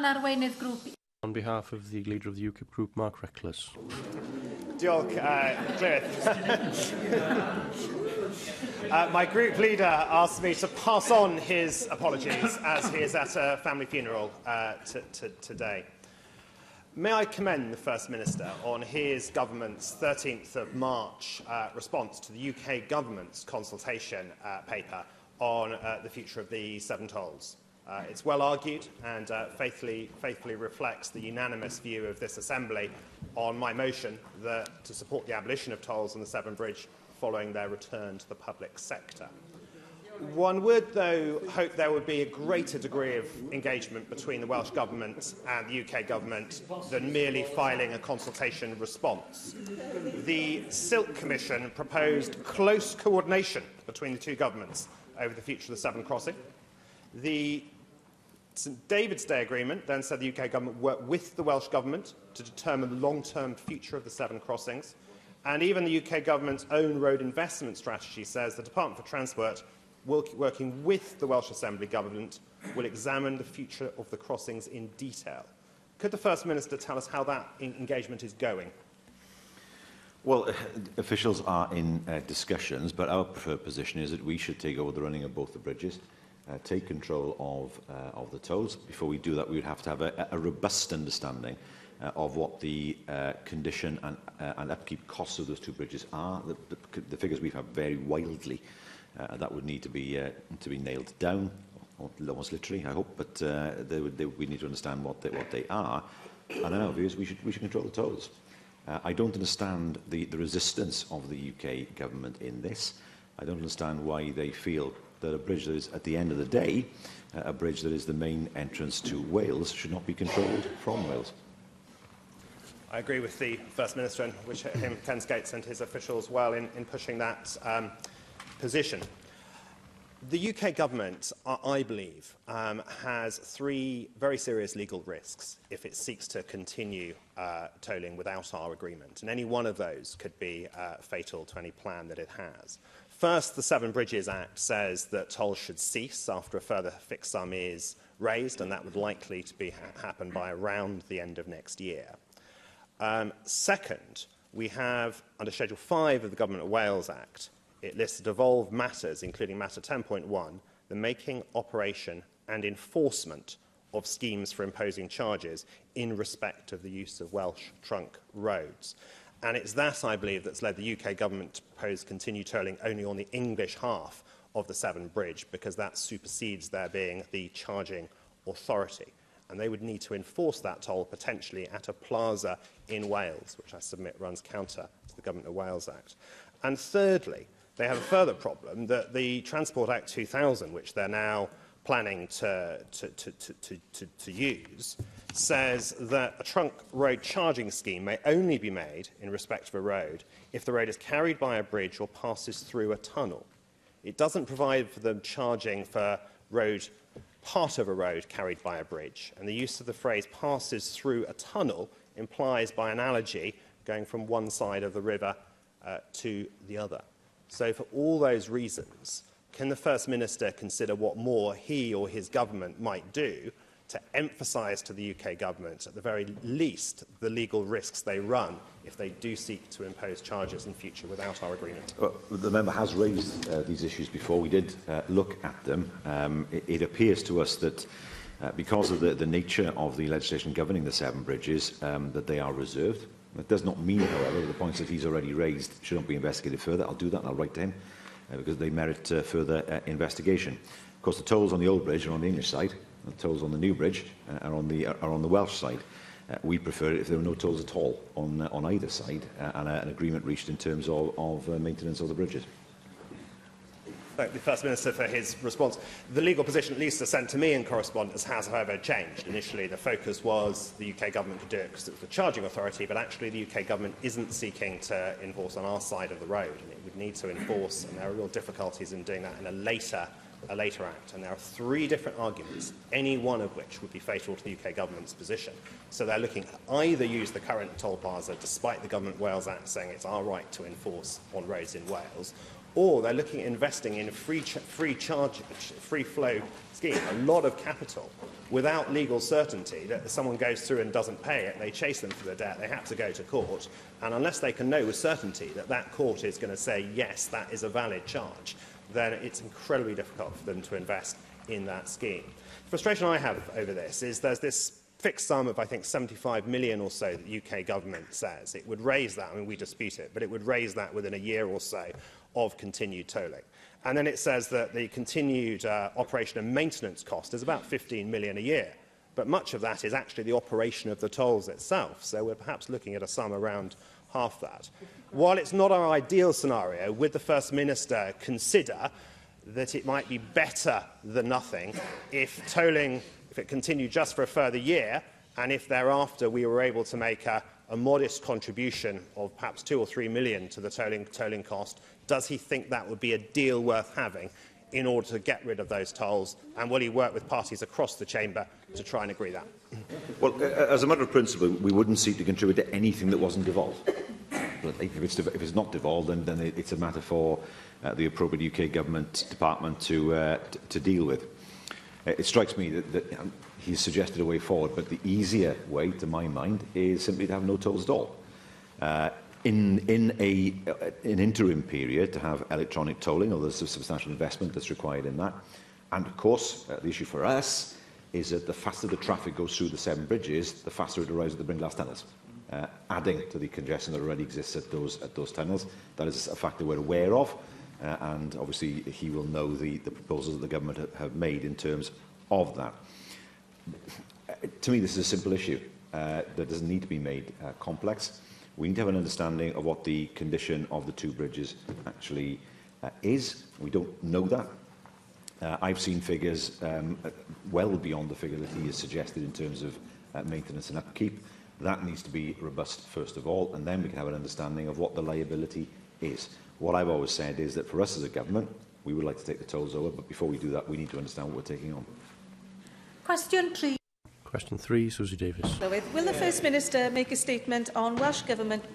Arweinydd grŵp. On behalf of the leader of the UKIP group, Mark Reckless. Diolch, my group leader asked me to pass on his apologies as he is at a family funeral today. May I commend the First Minister on his government's 13th of March response to the UK government's consultation paper on the future of the Severn tolls. It's well argued and faithfully reflects the unanimous view of this Assembly on my motion to support the abolition of tolls on the Severn Bridge following their return to the public sector. One would, though, hope there would be a greater degree of engagement between the Welsh Government and the UK Government than merely filing a consultation response. The Silk Commission proposed close coordination between the two governments over the future of the Severn crossing. The St David's Day Agreement then said the UK Government worked with the Welsh Government to determine the long-term future of the Severn crossings. And even the UK Government's own road investment strategy says the Department for Transport, working with the Welsh Assembly Government, will examine the future of the crossings in detail. Could the First Minister tell us how that engagement is going? Well, officials are in discussions, but our preferred position is that we should take over the running of both the bridges, take control of the tolls. Before we do that, we would have to have a robust understanding of what the condition and upkeep costs of those two bridges are. The figures we've had vary wildly. That would need to be nailed down, almost literally, I hope, but we need to understand what they are. And in our views, we should control the tolls. I don't understand the resistance of the UK Government in this. I don't understand why they feel that a bridge that is, at the end of the day, a bridge that is the main entrance to Wales should not be controlled from Wales. I agree with the First Minister and wish him, Ken Skates and his officials well in pushing that position. The UK Government, I believe, has three very serious legal risks if it seeks to continue tolling without our agreement, and any one of those could be fatal to any plan that it has. First, the Severn Bridges Act says that tolls should cease after a further fixed sum is raised, and that would likely to happen by around the end of next year. Second, we have, under Schedule 5 of the Government of Wales Act, it lists devolved matters, including Matter 10.1, the making, operation and enforcement of schemes for imposing charges in respect of the use of Welsh trunk roads. And it's that, I believe, that's led the UK Government to propose continued tolling only on the English half of the Severn Bridge, because that supersedes there being the charging authority. And they would need to enforce that toll potentially at a plaza in Wales, which I submit runs counter to the Government of Wales Act. And thirdly, they have a further problem that the Transport Act 2000, which they're now planning to use, says that a trunk road charging scheme may only be made in respect of a road if the road is carried by a bridge or passes through a tunnel. It doesn't provide for the charging for part of a road carried by a bridge, and the use of the phrase passes through a tunnel implies, by analogy, going from one side of the river to the other. So for all those reasons, can the First Minister consider what more he or his government might do to emphasise to the UK Government, at the very least, the legal risks they run if they do seek to impose charges in future without our agreement? Well, the member has raised these issues before. We did look at them. It appears to us that because of the nature of the legislation governing the Severn bridges, that they are reserved. That does not mean, however, that the points that he's already raised should not be investigated further. I'll do that and I'll write to him because they merit further investigation. Of course, the tolls on the old bridge are on the English side, and the tolls on the new bridge are on the Welsh side. We prefer it if there were no tolls at all on either side and an agreement reached in terms of maintenance of the bridges. Thank the First Minister for his response. The legal position, at least sent to me in correspondence, has, however, changed. Initially, the focus was the UK Government could do it because it was the charging authority, but actually the UK Government isn't seeking to enforce on our side of the road, and it would need to enforce, and there are real difficulties in doing that in a later act. And there are three different arguments, any one of which would be fatal to the UK Government's position. So they're looking to either use the current toll plaza, despite the Government of Wales Act saying it's our right to enforce on roads in Wales, or they're looking at investing in a free flow scheme, a lot of capital, without legal certainty that if someone goes through and doesn't pay it, they chase them for the debt, they have to go to court, and unless they can know with certainty that that court is going to say, yes, that is a valid charge, then it's incredibly difficult for them to invest in that scheme. The frustration I have over this is there's this fixed sum of, I think, 75 million or so that the UK government says. It would raise that, I mean, we dispute it, but it would raise that within a year or so of continued tolling. And then it says that the continued operation and maintenance cost is about 15 million a year. But much of that is actually the operation of the tolls itself. So we're perhaps looking at a sum around half that. While it's not our ideal scenario, would the First Minister consider that it might be better than nothing if tolling, if it continued just for a further year, and if thereafter we were able to make a modest contribution of perhaps 2 or 3 million to the tolling cost? Does he think that would be a deal worth having in order to get rid of those tolls? And will he work with parties across the chamber to try and agree that? Well, as a matter of principle, we wouldn't seek to contribute to anything that wasn't devolved. But if it's not devolved, then it's a matter for the appropriate UK government department to deal with. It strikes me that he's suggested a way forward, but the easier way, to my mind, is simply to have no tolls at all. In an interim period, to have electronic tolling, although there's a substantial investment that's required in that. And, of course, the issue for us is that the faster the traffic goes through the Severn bridges, the faster it arrives at the Bringlass tunnels, adding to the congestion that already exists at those tunnels. That is a factor we're aware of, and obviously he will know the proposals that the government have made in terms of that. To me, this is a simple issue that doesn't need to be made complex. We need to have an understanding of what the condition of the two bridges actually is. We don't know that. I've seen figures well beyond the figure that he has suggested in terms of maintenance and upkeep. That needs to be robust first of all, and then we can have an understanding of what the liability is. What I've always said is that for us as a government, we would like to take the tolls over, but before we do that, we need to understand what we're taking on. Question 3. Question 3, Susie Davis. Will the First Minister make a statement on Welsh Government